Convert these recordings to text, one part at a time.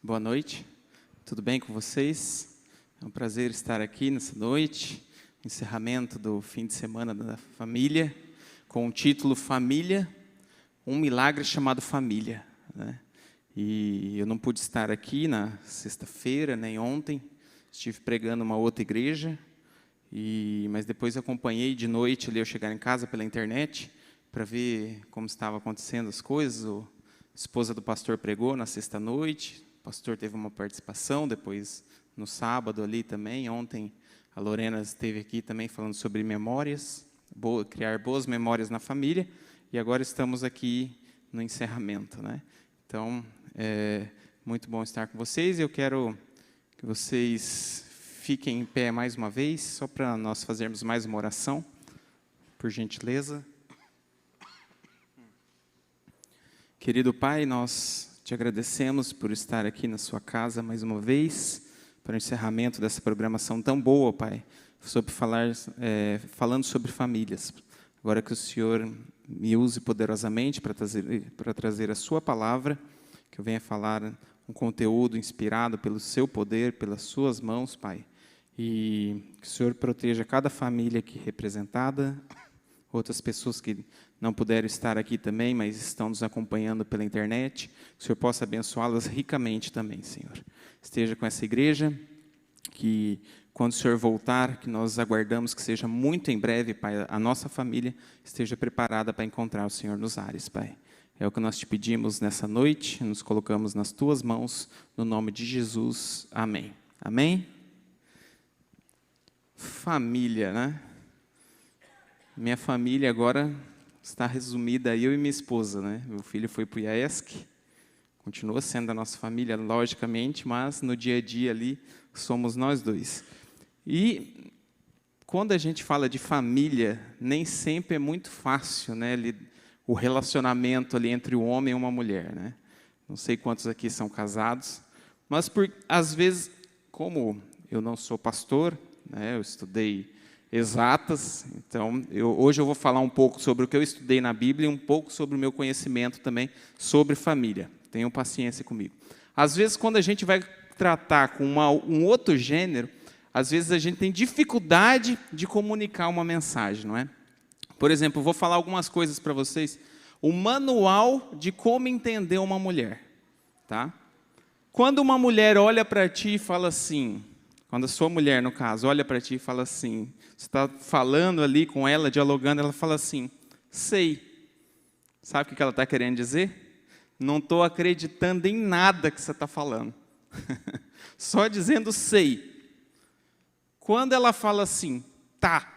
Boa noite, tudo bem com vocês? É um prazer estar aqui nessa noite, encerramento do fim de semana da família, com o título Família, um milagre chamado família, né? E eu não pude estar aqui na sexta-feira, nem ontem, estive pregando uma outra igreja, mas depois acompanhei de noite, ali eu chegar em casa pela internet, para ver como estavam acontecendo as coisas. A esposa do pastor pregou na sexta-noite, o pastor teve uma participação, depois no sábado ali também. Ontem a Lorena esteve aqui também falando sobre memórias, criar boas memórias na família, e agora estamos aqui no encerramento, né? Então, é muito bom estar com vocês, e eu quero que vocês fiquem em pé mais uma vez, só para nós fazermos mais uma oração, por gentileza. Querido Pai, nós te agradecemos por estar aqui na sua casa mais uma vez, para o encerramento dessa programação tão boa, Pai, falando sobre famílias. Agora que o Senhor me use poderosamente para trazer a sua palavra, que eu venha falar um conteúdo inspirado pelo seu poder, pelas suas mãos, Pai, e que o Senhor proteja cada família aqui representada, outras pessoas que não puderam estar aqui também, mas estão nos acompanhando pela internet, que o Senhor possa abençoá-las ricamente também, Senhor. Esteja com essa igreja, que quando o Senhor voltar, que nós aguardamos que seja muito em breve, Pai, a nossa família esteja preparada para encontrar o Senhor nos ares, Pai. É o que nós te pedimos nessa noite, nos colocamos nas tuas mãos, no nome de Jesus. Amém. Amém? Família, né? Minha família agora está resumida, eu e minha esposa, né? Meu filho foi para o IAESC, continua sendo a nossa família, logicamente, mas no dia a dia ali somos nós dois. E quando a gente fala de família, nem sempre é muito fácil, né? O relacionamento ali entre o homem e uma mulher, né? Não sei quantos aqui são casados, mas às vezes, como eu não sou pastor, né? Eu estudei exatas, então hoje eu vou falar um pouco sobre o que eu estudei na Bíblia e um pouco sobre o meu conhecimento também sobre família. Tenham paciência comigo. Às vezes, quando a gente vai tratar com um outro gênero, às vezes a gente tem dificuldade de comunicar uma mensagem, não é? Por exemplo, eu vou falar algumas coisas para vocês. O manual de como entender uma mulher, tá? Quando uma mulher olha para ti e fala assim, quando a sua mulher, no caso, olha para ti e fala assim, você está falando ali com ela, dialogando, ela fala assim, sei. Sabe o que ela está querendo dizer? Não estou acreditando em nada que você está falando. Só dizendo sei. Quando ela fala assim, tá.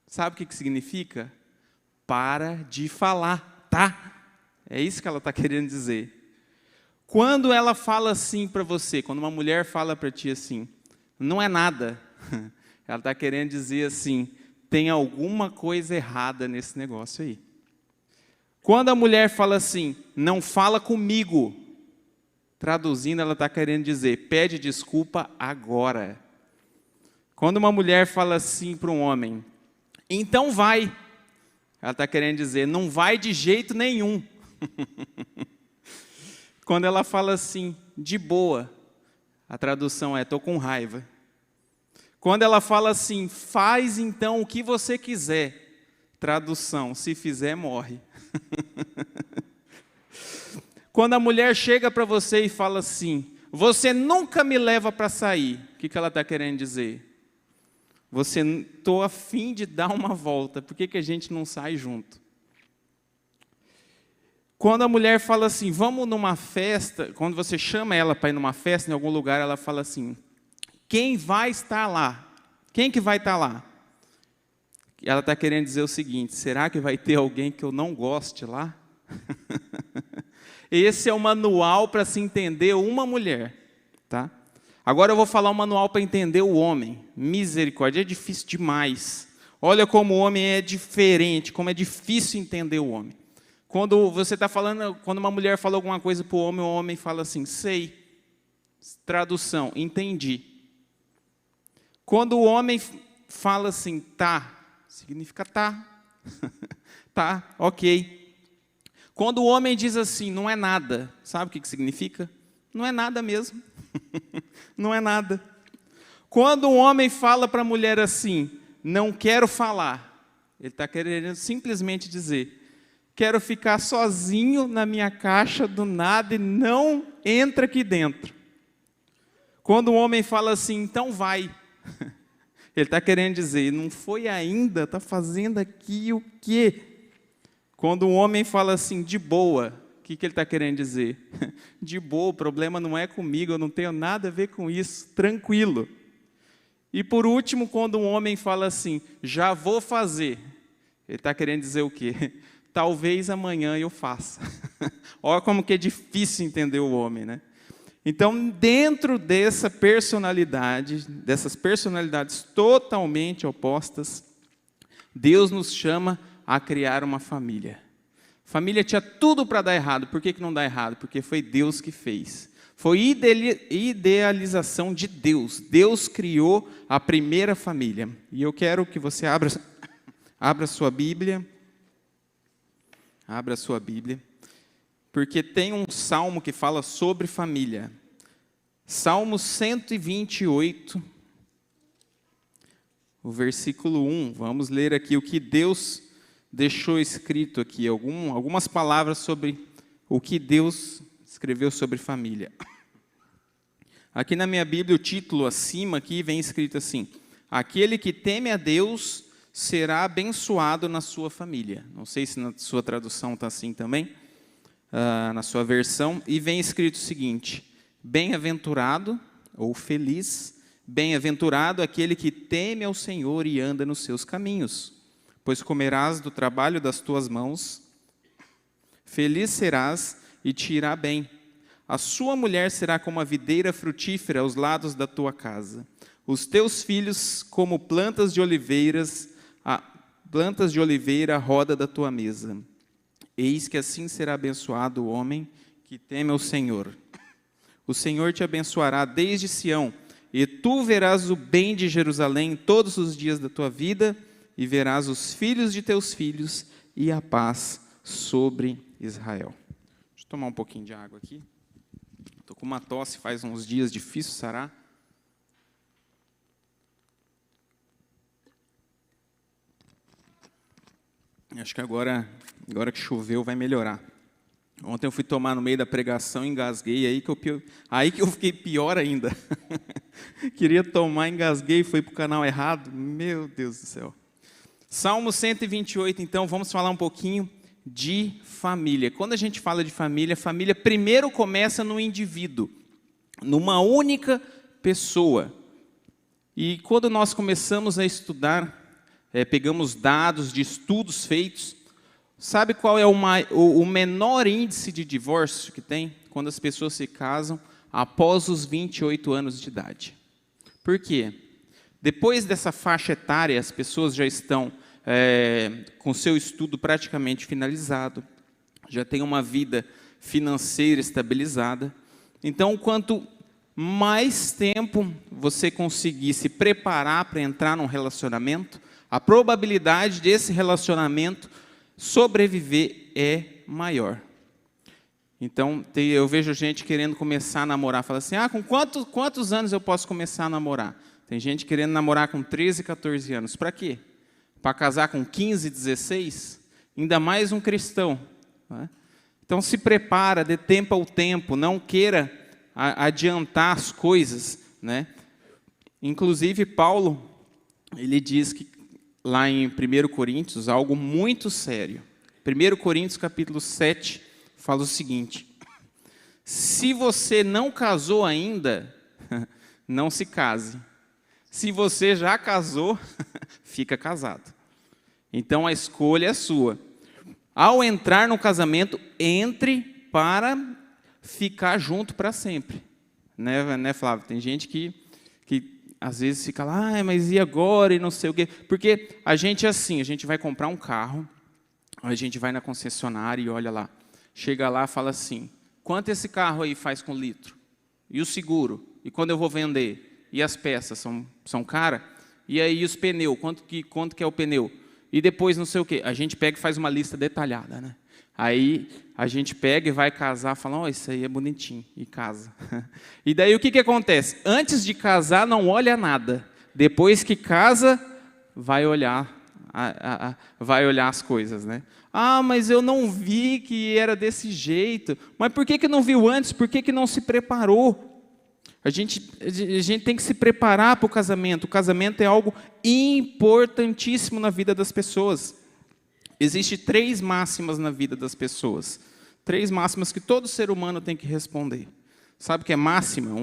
Sabe o que significa? Para de falar, tá? É isso que ela está querendo dizer. Quando ela fala assim para você, quando uma mulher fala para ti assim, não é nada. Ela está querendo dizer assim, tem alguma coisa errada nesse negócio aí. Quando a mulher fala assim, não fala comigo, traduzindo, ela está querendo dizer, pede desculpa agora. Quando uma mulher fala assim para um homem, então vai, ela está querendo dizer, não vai de jeito nenhum. Quando ela fala assim, de boa, a tradução é, estou com raiva. Quando ela fala assim, faz então o que você quiser, tradução, se fizer, morre. Quando a mulher chega para você e fala assim, você nunca me leva para sair, o que ela está querendo dizer? Você, estou a fim de dar uma volta, por que a gente não sai junto? Quando a mulher fala assim, vamos numa festa, quando você chama ela para ir numa festa, em algum lugar, ela fala assim, quem vai estar lá? Quem que vai estar lá? Ela está querendo dizer o seguinte, será que vai ter alguém que eu não goste lá? Esse é o manual para se entender uma mulher, tá? Agora eu vou falar um manual para entender o homem. Misericórdia, é difícil demais. Olha como o homem é diferente, como é difícil entender o homem. Quando você está falando, quando uma mulher fala alguma coisa para o homem fala assim, sei. Tradução, entendi. Quando o homem fala assim, tá, significa tá. Tá, ok. Quando o homem diz assim, não é nada, sabe o que significa? Não é nada mesmo. Não é nada. Quando um homem fala para a mulher assim, não quero falar, ele está querendo simplesmente dizer, quero ficar sozinho na minha caixa do nada e não entra aqui dentro. Quando um homem fala assim, então vai, ele está querendo dizer, não foi ainda, está fazendo aqui o quê? Quando um homem fala assim, de boa, o que ele está querendo dizer? De boa, o problema não é comigo, eu não tenho nada a ver com isso, tranquilo. E por último, quando um homem fala assim, já vou fazer, ele está querendo dizer o quê? Talvez amanhã eu faça. Olha como que é difícil entender o homem, né? Então, dentro dessa personalidade, dessas personalidades totalmente opostas, Deus nos chama a criar uma família. Família tinha tudo para dar errado. Por que não dá errado? Porque foi Deus que fez. Foi idealização de Deus. Deus criou a primeira família. E eu quero que você abra sua Bíblia. Abra sua Bíblia. Porque tem um salmo que fala sobre família. Salmo 128, o versículo 1. Vamos ler aqui o que Deus deixou escrito aqui. Algumas palavras sobre o que Deus escreveu sobre família. Aqui na minha Bíblia, o título acima aqui vem escrito assim: aquele que teme a Deus será abençoado na sua família. Não sei se na sua tradução está assim também, na sua versão. E vem escrito o seguinte: bem-aventurado ou feliz, bem-aventurado aquele que teme ao Senhor e anda nos seus caminhos, pois comerás do trabalho das tuas mãos, feliz serás e te irá bem. A sua mulher será como a videira frutífera aos lados da tua casa. Os teus filhos como plantas de oliveira à roda da tua mesa. Eis que assim será abençoado o homem que teme ao Senhor. O Senhor te abençoará desde Sião, e tu verás o bem de Jerusalém todos os dias da tua vida, e verás os filhos de teus filhos e a paz sobre Israel. Deixa eu tomar um pouquinho de água aqui. Estou com uma tosse, faz uns dias, difícil sarar. Acho que agora que choveu vai melhorar. Ontem eu fui tomar no meio da pregação, engasguei, aí que eu fiquei pior ainda. Queria tomar, engasguei, fui para o canal errado. Meu Deus do céu. Salmo 128, então, vamos falar um pouquinho de família. Quando a gente fala de família, família primeiro começa no indivíduo, numa única pessoa. E quando nós começamos a estudar, pegamos dados de estudos feitos, sabe qual é o menor índice de divórcio que tem? Quando as pessoas se casam após os 28 anos de idade. Por quê? Depois dessa faixa etária, as pessoas já estão com seu estudo praticamente finalizado, já têm uma vida financeira estabilizada. Então, quanto mais tempo você conseguir se preparar para entrar num relacionamento, a probabilidade desse relacionamento sobreviver é maior. Então, eu vejo gente querendo começar a namorar, fala assim, com quantos anos eu posso começar a namorar? Tem gente querendo namorar com 13, 14 anos. Para quê? Para casar com 15, 16? Ainda mais um cristão. Né? Então, se prepara, dê tempo ao tempo, não queira adiantar as coisas. Né? Inclusive, Paulo, ele diz que lá em 1 Coríntios, algo muito sério. 1 Coríntios, capítulo 7, fala o seguinte: se você não casou ainda, não se case. Se você já casou, fica casado. Então a escolha é sua. Ao entrar no casamento, entre para ficar junto para sempre. Né, Flávio? Tem gente que às vezes fica lá, mas e agora? E não sei o quê. Porque a gente é assim, a gente vai comprar um carro, a gente vai na concessionária e olha lá. Chega lá e fala assim, quanto esse carro aí faz com litro? E o seguro? E quando eu vou vender? E as peças são caras? E aí os pneus? Quanto que é o pneu? E depois não sei o quê. A gente pega e faz uma lista detalhada. Né? Aí a gente pega e vai casar, fala, isso aí é bonitinho, e casa. E daí o que acontece? Antes de casar, não olha nada. Depois que casa, vai olhar as coisas, né? Mas eu não vi que era desse jeito. Mas por que não viu antes? Por que não se preparou? A gente tem que se preparar para o casamento. O casamento é algo importantíssimo na vida das pessoas. Existem 3 máximas na vida das pessoas. 3 máximas que todo ser humano tem que responder. Sabe o que é máxima?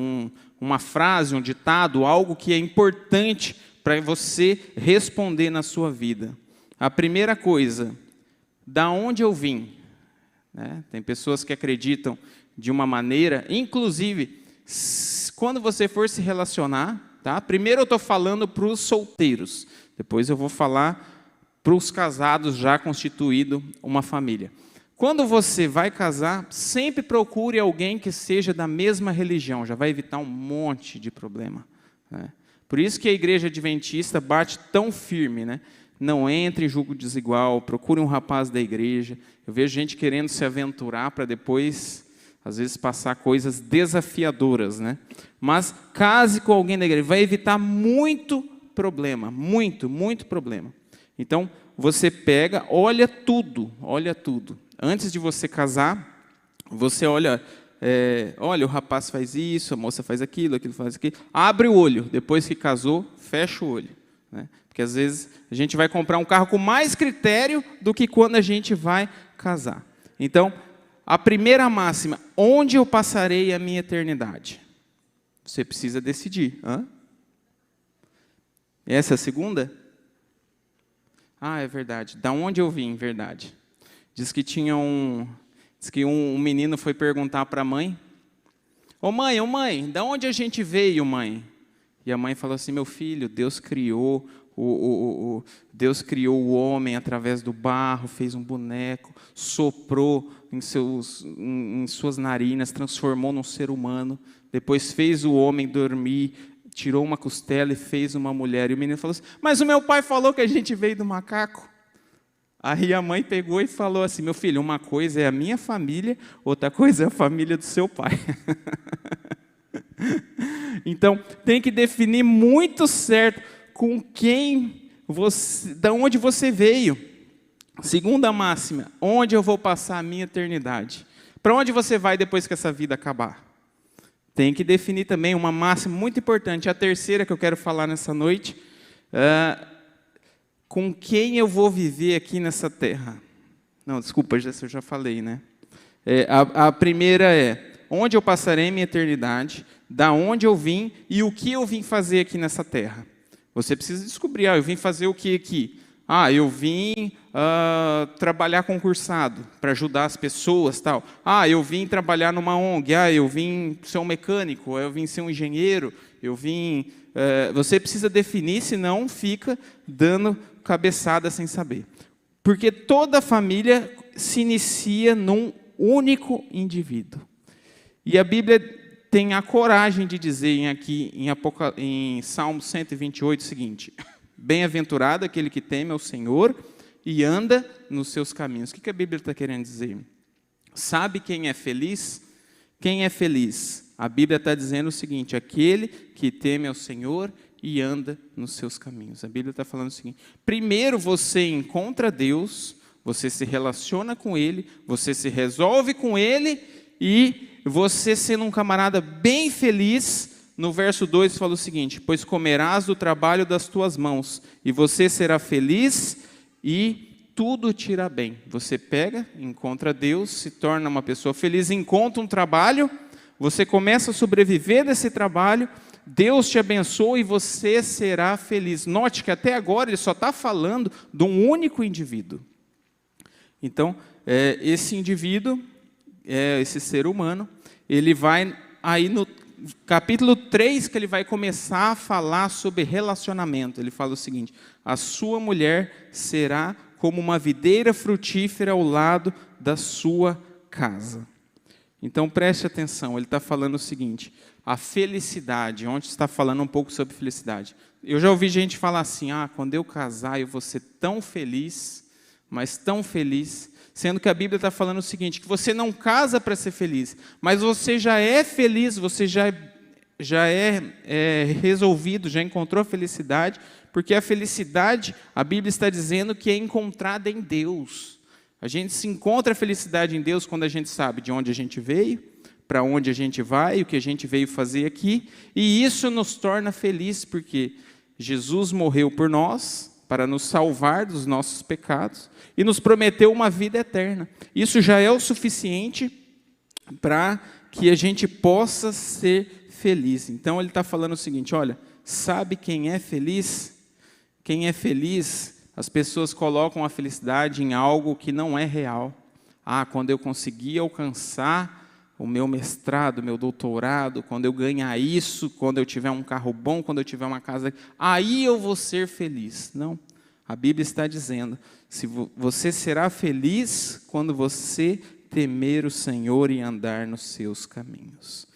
Uma frase, um ditado, algo que é importante para você responder na sua vida. A primeira coisa, da onde eu vim? Né? Tem pessoas que acreditam de uma maneira, inclusive, quando você for se relacionar, tá? Primeiro eu estou falando para os solteiros, depois eu vou falar para os casados já constituído uma família. Quando você vai casar, sempre procure alguém que seja da mesma religião, já vai evitar um monte de problema, né? Por isso que a igreja adventista bate tão firme, né? Não entre em julgo desigual, procure um rapaz da igreja. Eu vejo gente querendo se aventurar para depois, às vezes, passar coisas desafiadoras, né? Mas case com alguém da igreja, vai evitar muito problema, muito problema. Então, você pega, olha tudo. Antes de você casar, você olha, o rapaz faz isso, a moça faz aquilo faz aquilo. Abre o olho, depois que casou, fecha o olho, né? Porque às vezes a gente vai comprar um carro com mais critério do que quando a gente vai casar. Então, a primeira máxima, onde eu passarei a minha eternidade? Você precisa decidir. Essa é a segunda? É verdade. Da onde eu vim, verdade. Diz que um menino foi perguntar para a mãe, ô mãe, da onde a gente veio, mãe? E a mãe falou assim, meu filho, Deus criou o homem através do barro, fez um boneco, soprou em suas narinas, transformou num ser humano, depois fez o homem dormir, tirou uma costela e fez uma mulher. E o menino falou assim, mas o meu pai falou que a gente veio do macaco. Aí a mãe pegou e falou assim, meu filho, uma coisa é a minha família, outra coisa é a família do seu pai. Então, tem que definir muito certo com quem da onde você veio. Segunda máxima, onde eu vou passar a minha eternidade? Para onde você vai depois que essa vida acabar? Tem que definir também uma máxima muito importante. A terceira que eu quero falar nessa noite, com quem eu vou viver aqui nessa terra? Não, desculpa, eu já falei, né? A primeira é, onde eu passarei minha eternidade, da onde eu vim e o que eu vim fazer aqui nessa terra. Você precisa descobrir, eu vim fazer o que aqui? Eu vim trabalhar concursado, para ajudar as pessoas, tal. Eu vim trabalhar numa ONG, eu vim ser um mecânico, eu vim ser um engenheiro, você precisa definir, senão fica dando cabeçada sem saber. Porque toda família se inicia num único indivíduo. E a Bíblia tem a coragem de dizer aqui em Salmo 128 o seguinte, bem-aventurado aquele que teme ao Senhor e anda nos seus caminhos. O que a Bíblia está querendo dizer? Sabe quem é feliz? Quem é feliz? A Bíblia está dizendo o seguinte, aquele que teme ao Senhor e anda nos seus caminhos. A Bíblia está falando o seguinte, primeiro você encontra Deus, você se relaciona com Ele, você se resolve com Ele e você sendo um camarada bem feliz, no verso 2 fala o seguinte, pois comerás do trabalho das tuas mãos e você será feliz e tudo te irá bem. Você pega, encontra Deus, se torna uma pessoa feliz, encontra um trabalho, você começa a sobreviver desse trabalho, Deus te abençoa e você será feliz. Note que até agora ele só está falando de um único indivíduo. Então, esse indivíduo, esse ser humano, ele vai aí no capítulo 3, que ele vai começar a falar sobre relacionamento. Ele fala o seguinte, a sua mulher será como uma videira frutífera ao lado da sua casa. Então, preste atenção, ele está falando o seguinte, a felicidade, onde está falando um pouco sobre felicidade. Eu já ouvi gente falar assim, quando eu casar eu vou ser tão feliz, mas tão feliz. Sendo que a Bíblia está falando o seguinte, que você não casa para ser feliz, mas você já é feliz, você já é resolvido, já encontrou a felicidade, porque a felicidade, a Bíblia está dizendo que é encontrada em Deus. A gente se encontra a felicidade em Deus quando a gente sabe de onde a gente veio, para onde a gente vai, o que a gente veio fazer aqui, e isso nos torna felizes, porque Jesus morreu por nós, para nos salvar dos nossos pecados, e nos prometeu uma vida eterna. Isso já é o suficiente para que a gente possa ser feliz. Então ele está falando o seguinte, olha, sabe quem é feliz? Quem é feliz, as pessoas colocam a felicidade em algo que não é real. Quando eu conseguir alcançar o meu mestrado, o meu doutorado, quando eu ganhar isso, quando eu tiver um carro bom, quando eu tiver uma casa, aí eu vou ser feliz. Não, a Bíblia está dizendo, você será feliz quando você temer o Senhor e andar nos seus caminhos.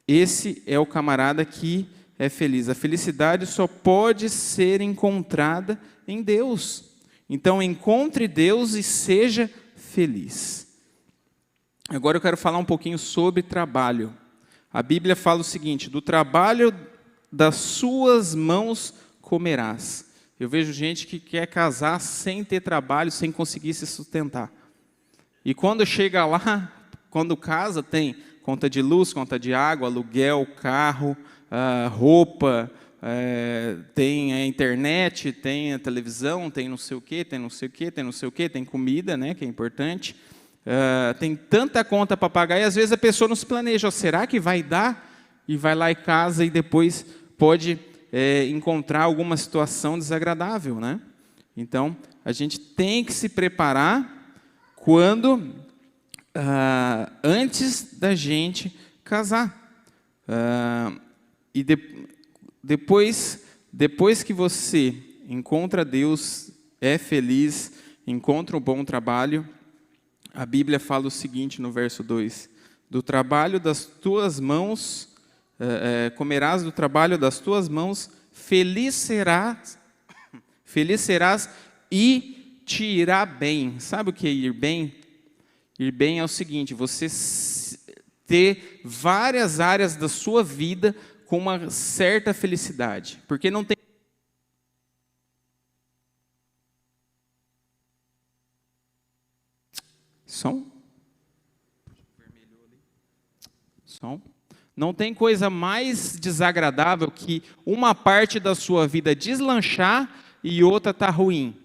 Esse é o camarada que é feliz. A felicidade só pode ser encontrada em Deus. Então, encontre Deus e seja feliz. Agora eu quero falar um pouquinho sobre trabalho. A Bíblia fala o seguinte, do trabalho das suas mãos comerás. Eu vejo gente que quer casar sem ter trabalho, sem conseguir se sustentar. E quando chega lá, quando casa, tem conta de luz, conta de água, aluguel, carro, roupa, tem a internet, tem a televisão, tem não sei o quê, tem não sei o quê, tem não sei o quê, tem comida, né, que é importante. Tem tanta conta para pagar e às vezes a pessoa não se planeja, será que vai dar? E vai lá e casa e depois pode encontrar alguma situação desagradável, né? Então, a gente tem que se preparar antes da gente casar. Depois que você encontra Deus, é feliz, encontra um bom trabalho, a Bíblia fala o seguinte no verso 2, do trabalho das tuas mãos, comerás do trabalho das tuas mãos, feliz serás e te irá bem. Sabe o que é ir bem? Ir bem é o seguinte, você ter várias áreas da sua vida com uma certa felicidade, porque não tem som. Não tem coisa mais desagradável que uma parte da sua vida deslanchar e outra está ruim.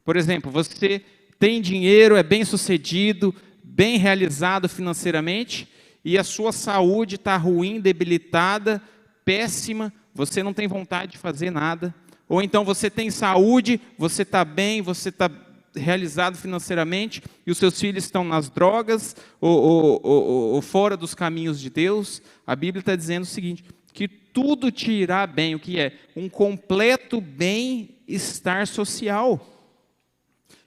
Por exemplo, você tem dinheiro, é bem-sucedido, bem realizado financeiramente, e a sua saúde está ruim, debilitada, péssima, você não tem vontade de fazer nada. Ou então você tem saúde, você está bem, você está realizado financeiramente, e os seus filhos estão nas drogas, ou fora dos caminhos de Deus. A Bíblia está dizendo o seguinte, que tudo te irá bem, o que é? Um completo bem-estar social.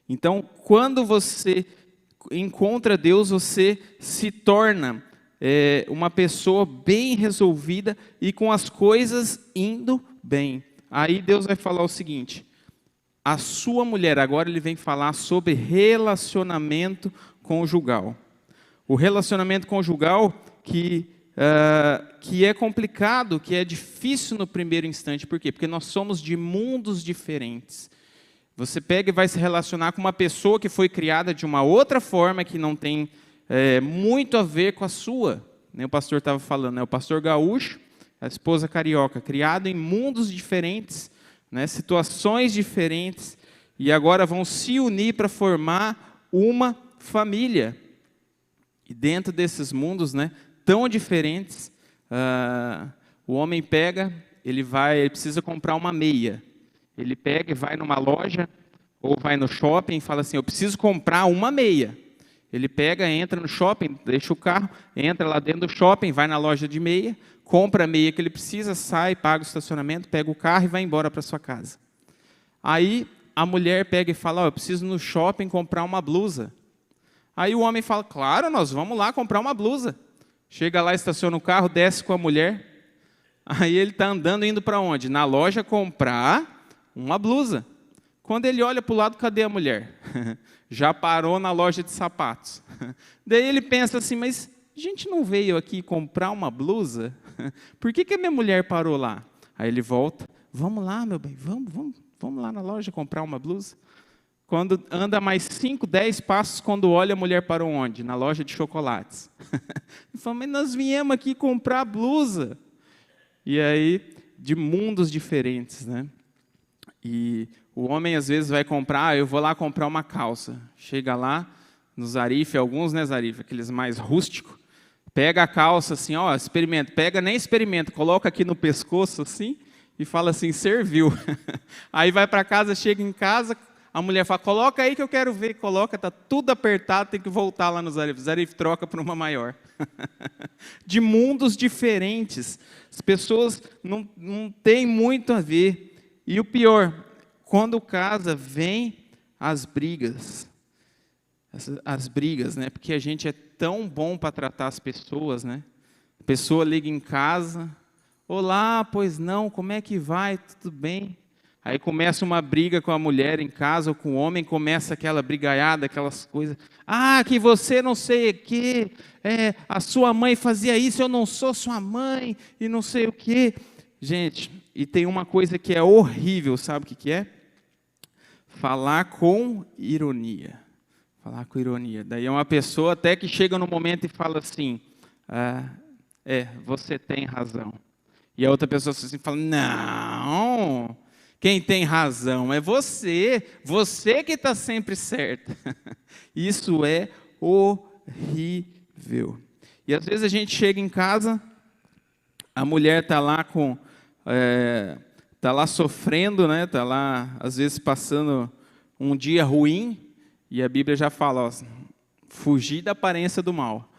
Então, quando você encontra Deus, você se torna uma pessoa bem resolvida e com as coisas indo bem. Aí Deus vai falar o seguinte, a sua mulher, agora ele vem falar sobre relacionamento conjugal. O relacionamento conjugal que é complicado, que é difícil no primeiro instante. Por quê? Porque nós somos de mundos diferentes. Você pega e vai se relacionar com uma pessoa que foi criada de uma outra forma, que não tem muito a ver com a sua. O pastor estava falando, o pastor gaúcho, a esposa carioca, criado em mundos diferentes, situações diferentes, e agora vão se unir para formar uma família. E dentro desses mundos tão diferentes, o homem pega, ele precisa comprar uma meia. Ele pega e vai numa loja, ou vai no shopping e fala assim, eu preciso comprar uma meia. Ele pega, entra no shopping, deixa o carro, entra lá dentro do shopping, vai na loja de meia, compra a meia que ele precisa, sai, paga o estacionamento, pega o carro e vai embora para sua casa. Aí a mulher pega e fala, eu preciso no shopping comprar uma blusa. Aí o homem fala, claro, nós vamos lá comprar uma blusa. Chega lá, estaciona o carro, desce com a mulher. Aí ele está andando, indo para onde? Na loja comprar uma blusa. Quando ele olha para o lado, cadê a mulher? Já parou na loja de sapatos. Daí ele pensa assim, mas a gente não veio aqui comprar uma blusa? Por que a minha mulher parou lá? Aí ele volta, vamos lá, meu bem, vamos lá na loja comprar uma blusa. Quando anda mais 5, 10 passos, quando olha, a mulher parou onde? Na loja de chocolates. Ele fala, mas nós viemos aqui comprar blusa. E aí, de mundos diferentes, né? E o homem, às vezes, vai comprar, eu vou lá comprar uma calça. Chega lá, no Zarif, alguns, né, Zarif, aqueles mais rústicos, pega a calça assim, ó, experimenta, pega, nem experimenta, coloca aqui no pescoço assim, e fala assim, serviu. Aí vai para casa, chega em casa, a mulher fala, coloca aí que eu quero ver, coloca, está tudo apertado, tem que voltar lá no Zarif. Zarif troca por uma maior. De mundos diferentes, as pessoas não têm muito a ver. E o pior, quando casa, vem as brigas. As brigas, né? Porque a gente é tão bom para tratar as pessoas, né? A pessoa liga em casa, olá, pois não, como é que vai? Tudo bem? Aí começa uma briga com a mulher em casa ou com o homem, começa aquela brigaiada, aquelas coisas. Ah, que você não sei o quê, a sua mãe fazia isso, eu não sou sua mãe, e não sei o quê. Gente, e tem uma coisa que é horrível, sabe o que é? Falar com ironia. Falar com ironia. Daí é uma pessoa até que chega no momento e fala assim, você tem razão. E a outra pessoa assim fala, não, quem tem razão é você que está sempre certa. Isso é horrível. E às vezes a gente chega em casa, a mulher está lá tá lá sofrendo, né? Está lá às vezes passando um dia ruim, e a Bíblia já fala, ó, fugir da aparência do mal.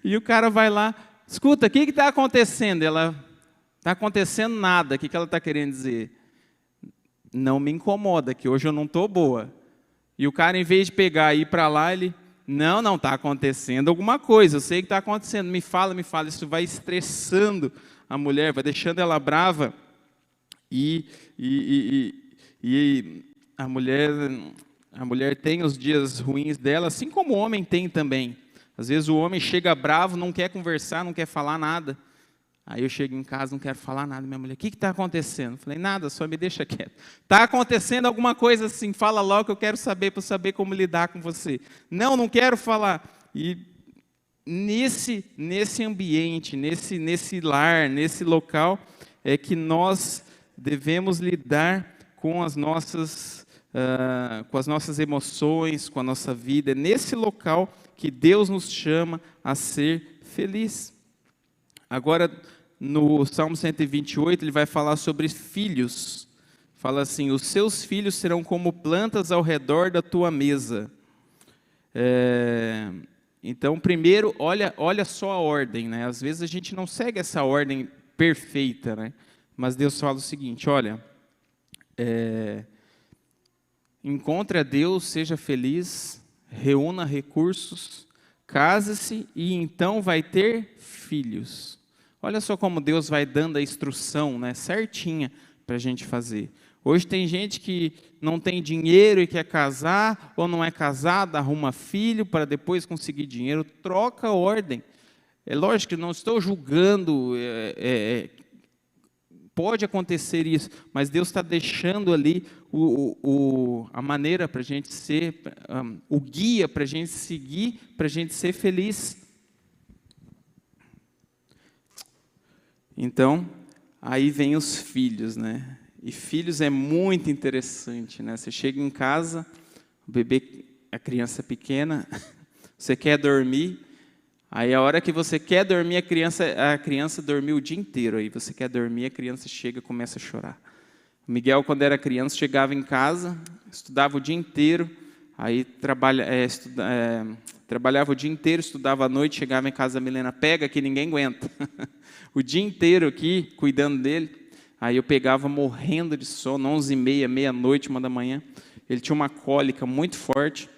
E o cara vai lá, escuta, o que está acontecendo? Ela, está acontecendo nada, o que ela está querendo dizer? Não me incomoda, que hoje eu não estou boa. E o cara, em vez de pegar e ir para lá, ele, não, está acontecendo alguma coisa, eu sei que está acontecendo, me fala, isso vai estressando a mulher, vai deixando ela brava, e a mulher tem os dias ruins dela, assim como o homem tem também. Às vezes o homem chega bravo, não quer conversar, não quer falar nada. Aí eu chego em casa, não quero falar nada. Minha mulher, o que está acontecendo? Eu falei, nada, só me deixa quieto. Está acontecendo alguma coisa assim, fala logo que eu quero saber, para saber como lidar com você. Não quero falar. E nesse ambiente, nesse lar, nesse local, é que nós devemos lidar com as nossas emoções, com a nossa vida. É nesse local que Deus nos chama a ser feliz. Agora, no Salmo 128, ele vai falar sobre filhos. Fala assim, os seus filhos serão como plantas ao redor da tua mesa. Então, primeiro, olha só a ordem, né? Às vezes a gente não segue essa ordem perfeita, né? Mas Deus fala o seguinte, olha, encontre a Deus, seja feliz, reúna recursos, case-se e então vai ter filhos. Olha só como Deus vai dando a instrução, né, certinha para a gente fazer. Hoje tem gente que não tem dinheiro e quer casar, ou não é casada, arruma filho para depois conseguir dinheiro, troca a ordem. É lógico que não estou julgando, pode acontecer isso, mas Deus está deixando ali a maneira para a gente ser, o guia para a gente seguir, para a gente ser feliz. Então, aí vem os filhos, né? E filhos é muito interessante, né? Você chega em casa, o bebê, a criança pequena, você quer dormir, aí a hora que você quer dormir, a criança dormiu o dia inteiro, aí você quer dormir, a criança chega e começa a chorar. O Miguel, quando era criança, chegava em casa, estudava o dia inteiro, aí trabalhava o dia inteiro, estudava à noite, chegava em casa, a Milena, pega que ninguém aguenta. O dia inteiro aqui, cuidando dele, aí eu pegava morrendo de sono, 11h30, meia-noite, 1h, ele tinha uma cólica muito forte,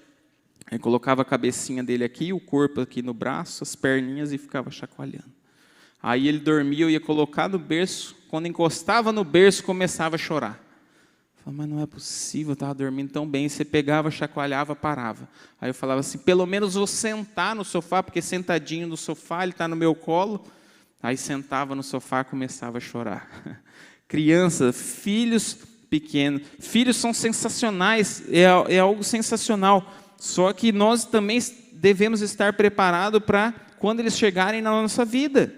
aí colocava a cabecinha dele aqui, o corpo aqui no braço, as perninhas e ficava chacoalhando. Aí ele dormia, eu ia colocar no berço, quando encostava no berço, começava a chorar. falava, mas não é possível, eu estava dormindo tão bem. Você pegava, chacoalhava, parava. Aí eu falava assim, pelo menos vou sentar no sofá, porque sentadinho no sofá, ele está no meu colo. Aí sentava no sofá e começava a chorar. Criança, filhos pequenos. Filhos são sensacionais, é algo sensacional. Só que nós também devemos estar preparados para quando eles chegarem na nossa vida.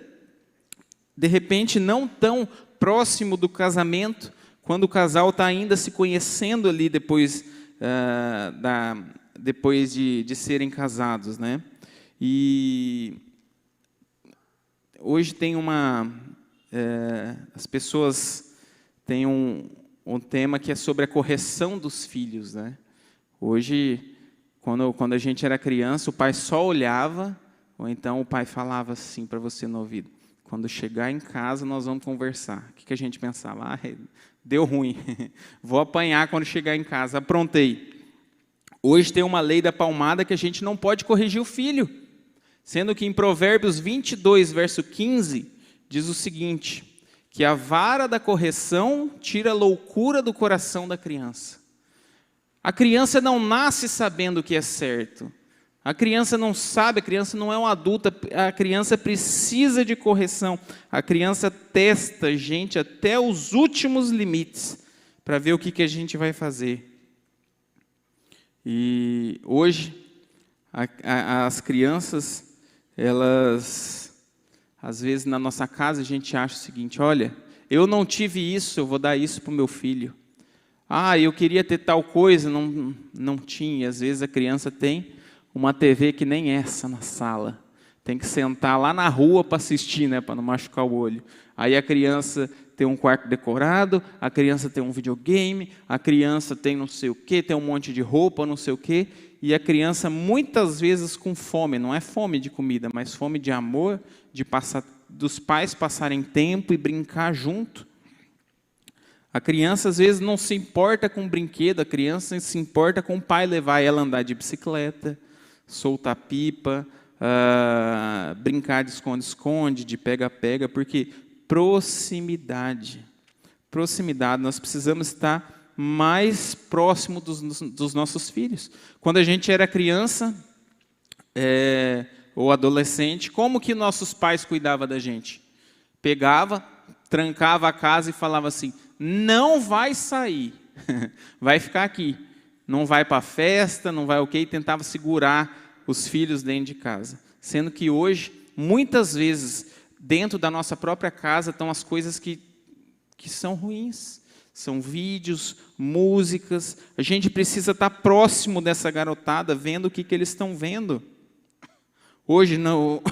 De repente, não tão próximo do casamento, quando o casal está ainda se conhecendo ali depois, depois de serem casados, né? E hoje tem as pessoas têm um tema que é sobre a correção dos filhos, né? Hoje, quando a gente era criança, o pai só olhava, ou então o pai falava assim para você no ouvido, quando chegar em casa nós vamos conversar. O que a gente pensava? Deu ruim, vou apanhar quando chegar em casa, aprontei. Hoje tem uma lei da palmada que a gente não pode corrigir o filho, sendo que em Provérbios 22, verso 15, diz o seguinte, que a vara da correção tira a loucura do coração da criança. A criança não nasce sabendo o que é certo. A criança não sabe, a criança não é um adulto, a criança precisa de correção. A criança testa a gente até os últimos limites para ver o que a gente vai fazer. E hoje, as crianças, elas, às vezes na nossa casa a gente acha o seguinte, olha, eu não tive isso, eu vou dar isso para o meu filho. Eu queria ter tal coisa, não tinha. Às vezes a criança tem uma TV que nem essa na sala. Tem que sentar lá na rua para assistir, né, para não machucar o olho. Aí a criança tem um quarto decorado, a criança tem um videogame, a criança tem não sei o quê, tem um monte de roupa, não sei o quê, e a criança muitas vezes com fome, não é fome de comida, mas fome de amor, dos pais passarem tempo e brincar junto. A criança às vezes não se importa com o brinquedo, a criança se importa com o pai levar ela a andar de bicicleta, soltar pipa, brincar de esconde-esconde, de pega-pega, porque proximidade, nós precisamos estar mais próximo dos nossos filhos. Quando a gente era criança ou adolescente, como que nossos pais cuidavam da gente? Pegava, trancava a casa e falava assim, não vai sair, vai ficar aqui, não vai para a festa, não vai e tentava segurar os filhos dentro de casa. Sendo que hoje, muitas vezes, dentro da nossa própria casa, estão as coisas que são ruins. São vídeos, músicas. A gente precisa estar próximo dessa garotada, vendo o que eles estão vendo. Hoje, no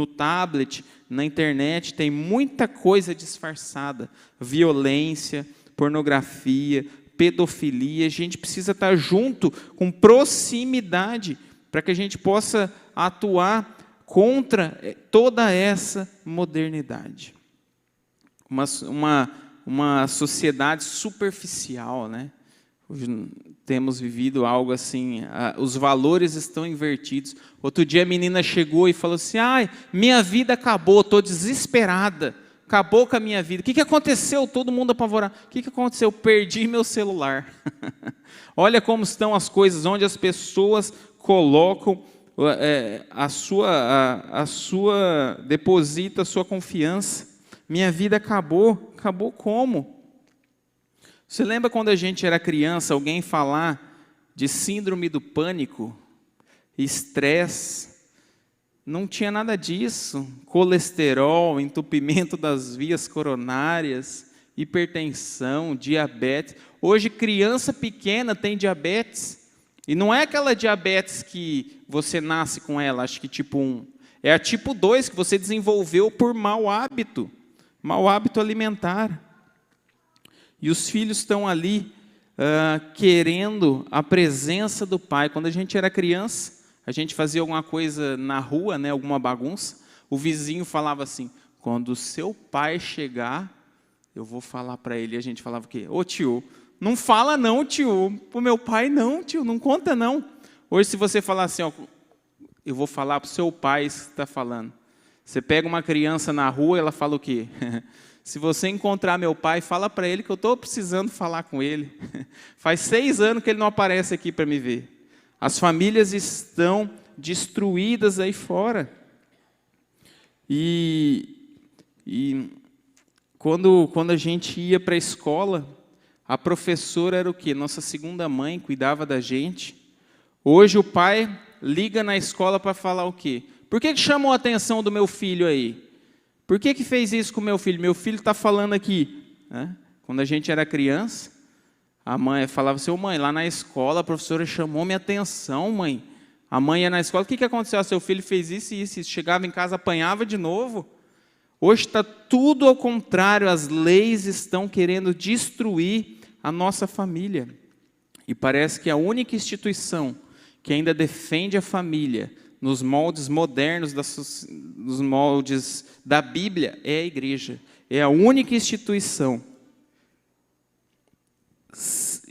tablet, na internet, tem muita coisa disfarçada. Violência, pornografia, pedofilia. A gente precisa estar junto, com proximidade, para que a gente possa atuar contra toda essa modernidade. Uma sociedade superficial, né? Hoje temos vivido algo assim, os valores estão invertidos. Outro dia a menina chegou e falou assim, minha vida acabou, estou desesperada, acabou com a minha vida. O que aconteceu? Todo mundo apavorado. O que aconteceu? Perdi meu celular. Olha como estão as coisas, onde as pessoas colocam deposita a sua confiança. Minha vida acabou como? Você lembra quando a gente era criança, alguém falar de síndrome do pânico, estresse? Não tinha nada disso. Colesterol, entupimento das vias coronárias, hipertensão, diabetes. Hoje criança pequena tem diabetes. E não é aquela diabetes que você nasce com ela, acho que tipo 1. É a tipo 2 que você desenvolveu por mau hábito alimentar. E os filhos estão ali querendo a presença do pai. Quando a gente era criança, a gente fazia alguma coisa na rua, né, alguma bagunça, o vizinho falava assim, quando o seu pai chegar, eu vou falar para ele. E a gente falava o quê? Ô tio, não fala não, tio, para o meu pai não, tio, não conta não. Hoje se você falar assim, eu vou falar para o seu pai isso que está falando. Você pega uma criança na rua, ela fala o quê? Se você encontrar meu pai, fala para ele que eu estou precisando falar com ele. Faz 6 anos que ele não aparece aqui para me ver. As famílias estão destruídas aí fora. E quando a gente ia para a escola, a professora era o quê? Nossa segunda mãe, cuidava da gente. Hoje o pai liga na escola para falar o quê? Por que chamou a atenção do meu filho aí? Por que fez isso com o meu filho? Meu filho está falando aqui. Quando a gente era criança, a mãe falava assim, mãe, lá na escola a professora chamou minha atenção, mãe. A mãe ia na escola, o que aconteceu? Seu filho fez isso e isso. Chegava em casa, apanhava de novo. Hoje está tudo ao contrário, as leis estão querendo destruir a nossa família. E parece que a única instituição que ainda defende a família nos moldes modernos, nos moldes da Bíblia, é a igreja. É a única instituição.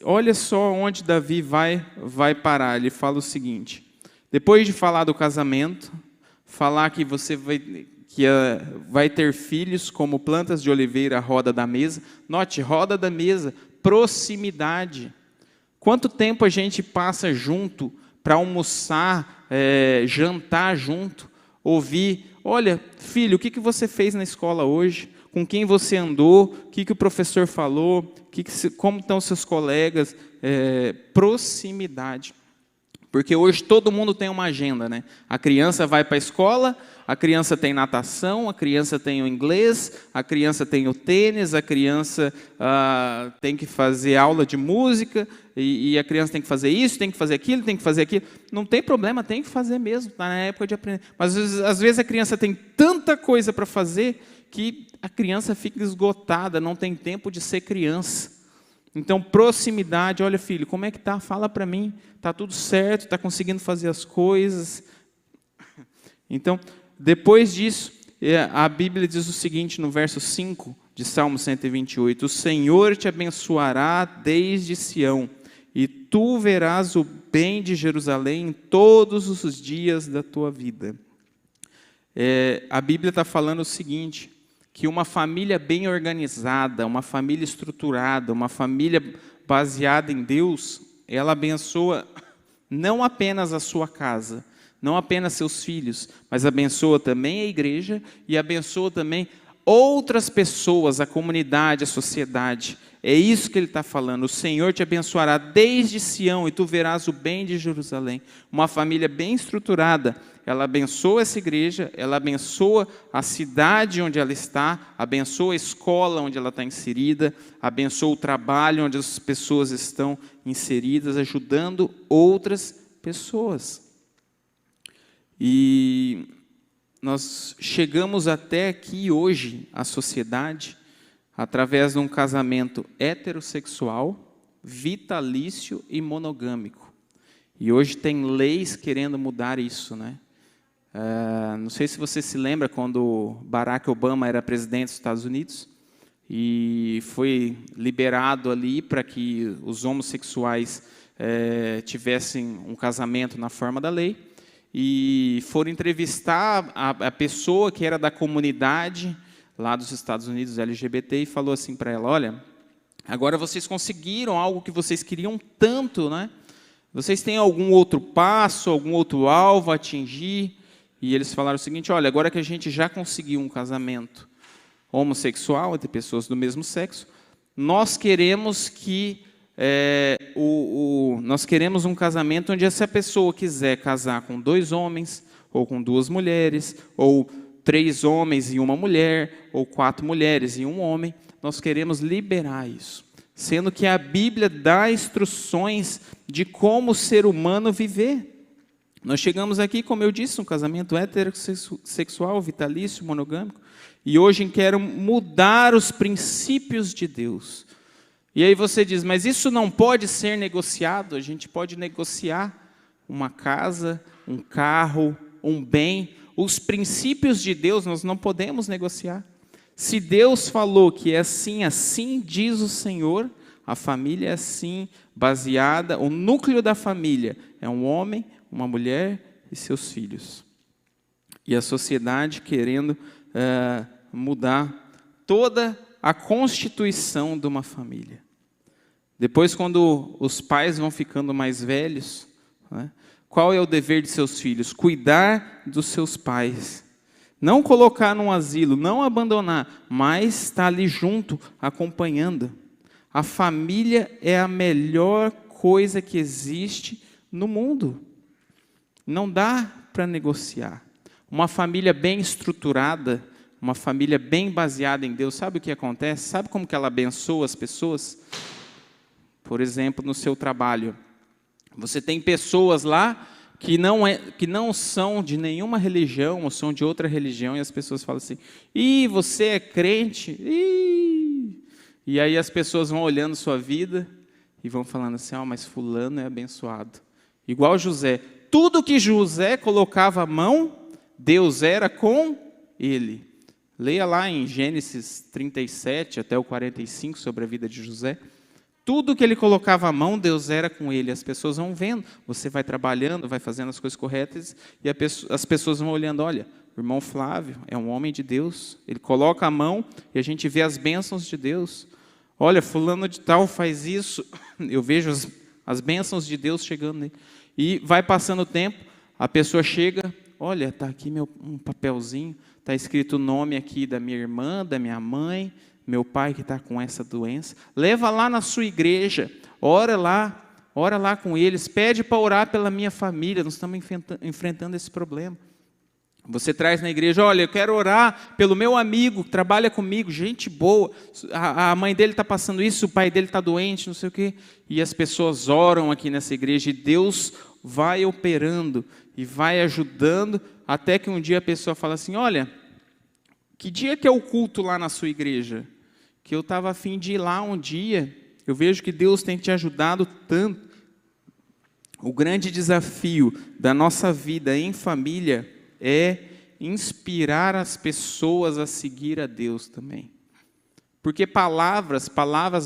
Olha só onde Davi vai parar. Ele fala o seguinte, depois de falar do casamento, falar que você vai ter filhos como plantas de oliveira à roda da mesa. Note, roda da mesa, proximidade. Quanto tempo a gente passa junto para almoçar, jantar junto, ouvir, olha, filho, o que você fez na escola hoje? Com quem você andou? O que o professor falou? Como estão seus colegas? Proximidade. Porque hoje todo mundo tem uma agenda, né? A criança vai para a escola, a criança tem natação, a criança tem o inglês, a criança tem o tênis, a criança tem que fazer aula de música, e a criança tem que fazer isso, tem que fazer aquilo, tem que fazer aquilo. Não tem problema, tem que fazer mesmo, está na época de aprender. Mas às vezes a criança tem tanta coisa para fazer que a criança fica esgotada, não tem tempo de ser criança. Então, proximidade, olha filho, como é que está? Fala para mim, está tudo certo, está conseguindo fazer as coisas? Então, depois disso, a Bíblia diz o seguinte, no verso 5 de Salmo 128, o Senhor te abençoará desde Sião, e tu verás o bem de Jerusalém todos os dias da tua vida. A Bíblia está falando o seguinte, que uma família bem organizada, uma família estruturada, uma família baseada em Deus, ela abençoa não apenas a sua casa, não apenas seus filhos, mas abençoa também a igreja e abençoa também outras pessoas, a comunidade, a sociedade. É isso que ele está falando. O Senhor te abençoará desde Sião e tu verás o bem de Jerusalém. Uma família bem estruturada, ela abençoa essa igreja, ela abençoa a cidade onde ela está, abençoa a escola onde ela está inserida, abençoa o trabalho onde as pessoas estão inseridas, ajudando outras pessoas. E nós chegamos até aqui hoje, a sociedade, através de um casamento heterossexual, vitalício e monogâmico. E hoje tem leis querendo mudar isso, né? Não sei se você se lembra quando Barack Obama era presidente dos Estados Unidos e foi liberado ali para que os homossexuais tivessem um casamento na forma da lei, e foram entrevistar a pessoa que era da comunidade lá dos Estados Unidos, LGBT, e falou assim para ela, olha, agora vocês conseguiram algo que vocês queriam tanto, né? Vocês têm algum outro passo, algum outro alvo a atingir? E eles falaram o seguinte, olha, agora que a gente já conseguiu um casamento homossexual entre pessoas do mesmo sexo, nós queremos que nós queremos um casamento onde essa pessoa quiser casar com 2 homens, ou com 2 mulheres, ou 3 homens e uma mulher, ou 4 mulheres e um homem, nós queremos liberar isso. Sendo que a Bíblia dá instruções de como o ser humano viver. Nós chegamos aqui, como eu disse, um casamento heterossexual, vitalício, monogâmico, e hoje quero mudar os princípios de Deus. E aí você diz, mas isso não pode ser negociado? A gente pode negociar uma casa, um carro, um bem. Os princípios de Deus nós não podemos negociar. Se Deus falou que é assim, assim diz o Senhor, a família é assim, baseada, o núcleo da família é um homem, uma mulher e seus filhos. e a sociedade querendo mudar toda a constituição de uma família. Depois, quando os pais vão ficando mais velhos, né, qual é o dever de seus filhos? Cuidar dos seus pais. Não colocar num asilo, não abandonar, mas estar ali junto, acompanhando. A família é a melhor coisa que existe no mundo. Não dá para negociar. Uma família bem estruturada, uma família bem baseada em Deus, sabe o que acontece? Sabe como que ela abençoa as pessoas? Por exemplo, no seu trabalho. Você tem pessoas lá que não são de nenhuma religião, ou são de outra religião, e as pessoas falam assim, você é crente? E aí as pessoas vão olhando sua vida e vão falando assim, mas fulano é abençoado. Igual José. Tudo que José colocava a mão, Deus era com ele. Leia lá em Gênesis 37 até o 45 sobre a vida de José. Tudo que ele colocava a mão, Deus era com ele. As pessoas vão vendo, você vai trabalhando, vai fazendo as coisas corretas, e as pessoas vão olhando, olha, o irmão Flávio é um homem de Deus, ele coloca a mão e a gente vê as bênçãos de Deus. Olha, fulano de tal faz isso, eu vejo as bênçãos de Deus chegando nele. E vai passando o tempo, a pessoa chega, olha, está aqui um papelzinho, está escrito o nome aqui da minha irmã, da minha mãe, meu pai que está com essa doença, leva lá na sua igreja, ora lá com eles, pede para orar pela minha família, nós estamos enfrentando esse problema. Você traz na igreja, olha, eu quero orar pelo meu amigo, que trabalha comigo, gente boa, a mãe dele está passando isso, o pai dele está doente, não sei o quê, e as pessoas oram aqui nessa igreja, e Deus vai operando, e vai ajudando, até que um dia a pessoa fala assim, olha, que dia que é o culto lá na sua igreja? Que eu estava a fim de ir lá um dia, eu vejo que Deus tem te ajudado tanto. O grande desafio da nossa vida em família é inspirar as pessoas a seguir a Deus também. Porque palavras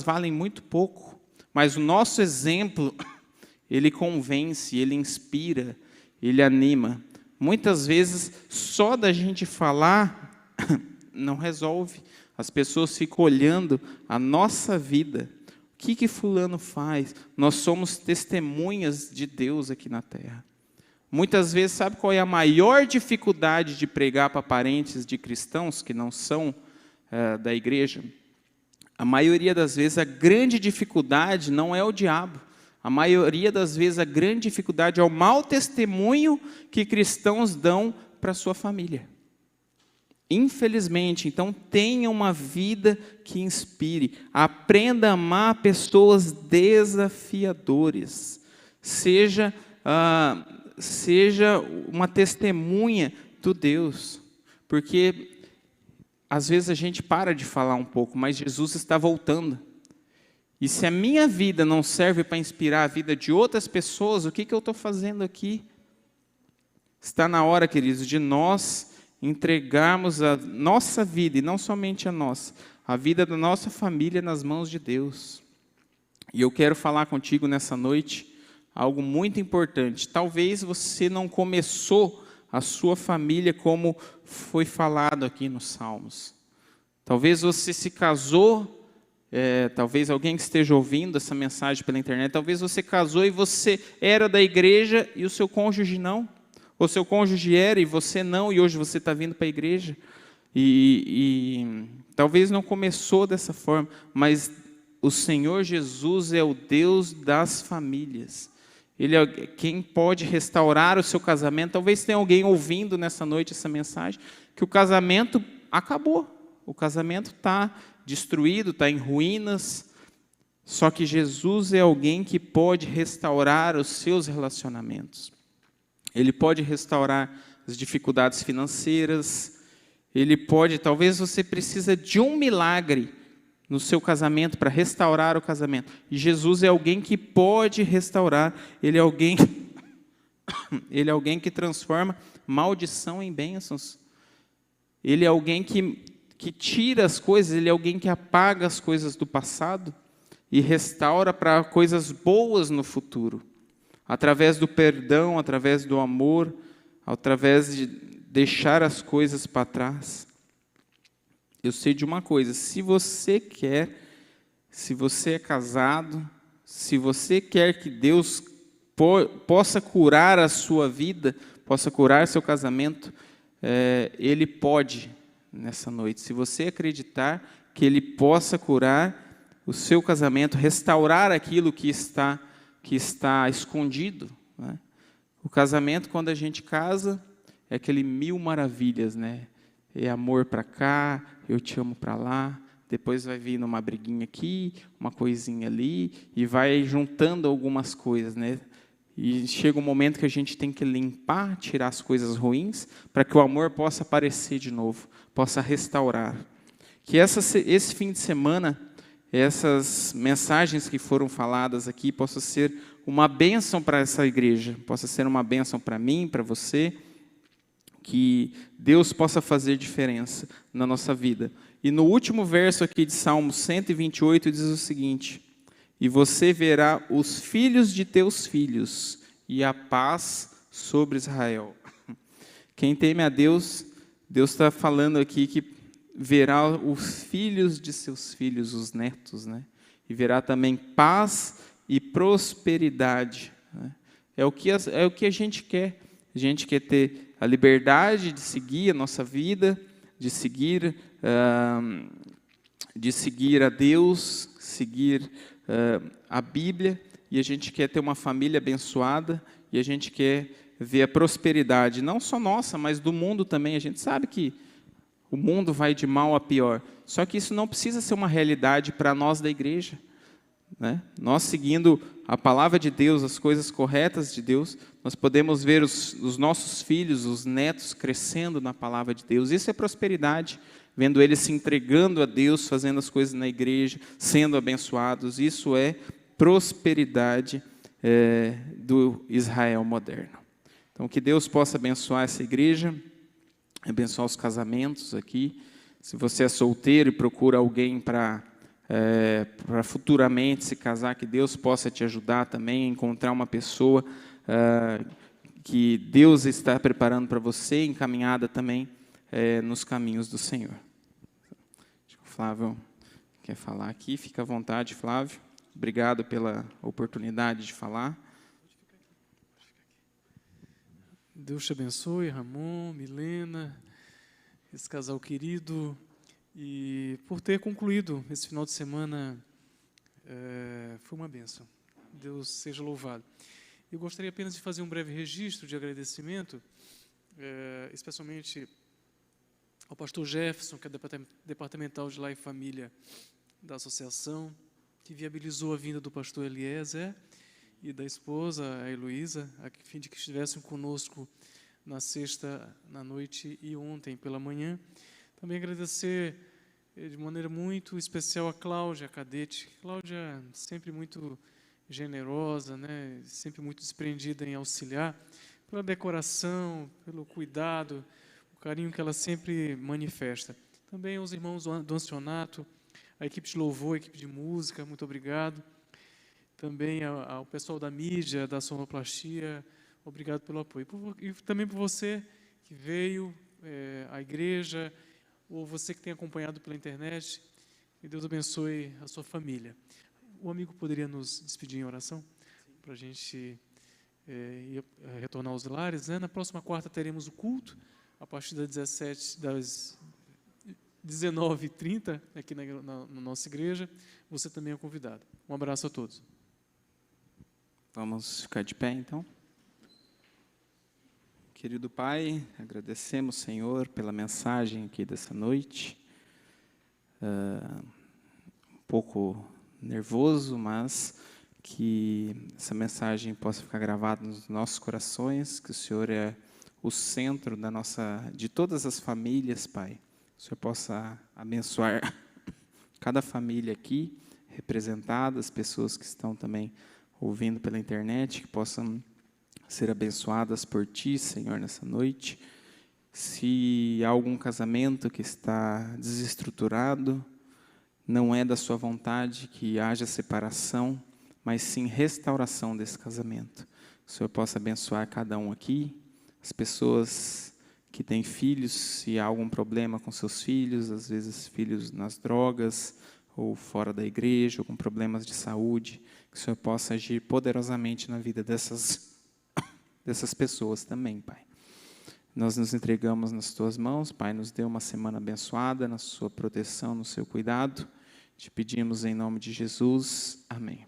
valem muito pouco, mas o nosso exemplo, ele convence, ele inspira, ele anima. Muitas vezes, só da gente falar, não resolve. As pessoas ficam olhando a nossa vida. O que fulano faz? Nós somos testemunhas de Deus aqui na terra. Muitas vezes, sabe qual é a maior dificuldade de pregar para parentes de cristãos que não são da igreja? A maioria das vezes, a grande dificuldade não é o diabo. A maioria das vezes, a grande dificuldade é o mau testemunho que cristãos dão para a sua família. Infelizmente, então, tenha uma vida que inspire. Aprenda a amar pessoas desafiadoras. Seja uma testemunha do Deus. Porque, às vezes, a gente para de falar um pouco, mas Jesus está voltando. E se a minha vida não serve para inspirar a vida de outras pessoas, o que eu estou fazendo aqui? Está na hora, queridos, de nós entregarmos a nossa vida, e não somente a nossa, a vida da nossa família nas mãos de Deus. E eu quero falar contigo nessa noite algo muito importante. Talvez você não começou a sua família como foi falado aqui nos Salmos. Talvez você se casou, talvez alguém que esteja ouvindo essa mensagem pela internet, talvez você casou e você era da igreja e o seu cônjuge não. Ou seu cônjuge era e você não, e hoje você está vindo para a igreja. E talvez não começou dessa forma, mas o Senhor Jesus é o Deus das famílias. Ele é quem pode restaurar o seu casamento. Talvez tenha alguém ouvindo nessa noite essa mensagem, que o casamento acabou. O casamento está destruído, está em ruínas. Só que Jesus é alguém que pode restaurar os seus relacionamentos. Ele pode restaurar as dificuldades financeiras. Ele pode, talvez você precisa de um milagre no seu casamento para restaurar o casamento. E Jesus é alguém que pode restaurar. Ele é alguém que transforma maldição em bênçãos. Ele é alguém que tira as coisas, ele é alguém que apaga as coisas do passado e restaura para coisas boas no futuro. Através do perdão, através do amor, através deixar as coisas para trás. Eu sei de uma coisa, se você é casado, se você quer que Deus possa curar a sua vida, possa curar seu casamento, Ele pode nessa noite. Se você acreditar que Ele possa curar o seu casamento, restaurar aquilo que está escondido, né? O casamento, quando a gente casa, é aquele mil maravilhas, né? É amor para cá, eu te amo para lá, depois vai vir uma briguinha aqui, uma coisinha ali, e vai juntando algumas coisas, né? E chega um momento que a gente tem que limpar, tirar as coisas ruins, para que o amor possa aparecer de novo, possa restaurar. Que esse fim de semana, essas mensagens que foram faladas aqui, possam ser uma bênção para essa igreja, possa ser uma bênção para mim, para você, que Deus possa fazer diferença na nossa vida. E no último verso aqui de Salmo 128 diz o seguinte: e você verá os filhos de teus filhos e a paz sobre Israel. Quem teme a Deus, Deus está falando aqui que verá os filhos de seus filhos, os netos, né? E verá também paz e prosperidade, né? É o que a gente quer. A gente quer ter a liberdade de seguir a nossa vida, de seguir a Deus, seguir a Bíblia, e a gente quer ter uma família abençoada, e a gente quer ver a prosperidade, não só nossa, mas do mundo também. A gente sabe que o mundo vai de mal a pior, só que isso não precisa ser uma realidade para nós da igreja, né? Nós seguindo a palavra de Deus, as coisas corretas de Deus, nós podemos ver os nossos filhos, os netos crescendo na palavra de Deus. Isso é prosperidade, vendo eles se entregando a Deus, fazendo as coisas na igreja, sendo abençoados. Isso é prosperidade do Israel moderno. Então, que Deus possa abençoar essa igreja, abençoar os casamentos aqui. Se você é solteiro e procura alguém para futuramente se casar, que Deus possa te ajudar também a encontrar uma pessoa que Deus está preparando para você, encaminhada também nos caminhos do Senhor. Acho que o Flávio quer falar aqui, fica à vontade, Flávio. Obrigado pela oportunidade de falar. Deus te abençoe, Ramon, Milena, esse casal querido, e por ter concluído esse final de semana, foi uma bênção. Deus seja louvado. Eu gostaria apenas de fazer um breve registro de agradecimento, especialmente ao pastor Jefferson, que é departamental de Lar e Família da associação, que viabilizou a vinda do pastor Eliezer e da esposa, a Heloísa, a fim de que estivessem conosco na sexta, na noite e ontem pela manhã. Também agradecer de maneira muito especial a Cláudia, a cadete. Cláudia sempre muito generosa, né? Sempre muito desprendida em auxiliar, pela decoração, pelo cuidado, o carinho que ela sempre manifesta. Também aos irmãos do ancianato, a equipe de louvor, a equipe de música, muito obrigado. Também ao pessoal da mídia, da sonoplastia, obrigado pelo apoio. E também por você que veio à igreja, ou você que tem acompanhado pela internet, que Deus abençoe a sua família. O amigo poderia nos despedir em oração? Para a gente retornar aos lares, né? Na próxima quarta teremos o culto, a partir das 19h30, aqui na nossa igreja. Você também é convidado. Um abraço a todos. Vamos ficar de pé, então. Querido Pai, agradecemos, Senhor, pela mensagem aqui dessa noite. Um pouco nervoso, mas que essa mensagem possa ficar gravada nos nossos corações, que o Senhor é o centro de todas as famílias, Pai. O Senhor possa abençoar cada família aqui representada, as pessoas que estão também ouvindo pela internet, que possam ser abençoadas por Ti, Senhor, nessa noite. Se há algum casamento que está desestruturado, não é da Sua vontade que haja separação, mas sim restauração desse casamento. Que o Senhor possa abençoar cada um aqui, as pessoas que tem filhos, se há algum problema com seus filhos, às vezes filhos nas drogas ou fora da igreja, ou com problemas de saúde, que o Senhor possa agir poderosamente na vida dessas pessoas também, Pai. Nós nos entregamos nas Tuas mãos, Pai, nos dê uma semana abençoada, na Sua proteção, no Seu cuidado. Te pedimos em nome de Jesus. Amém.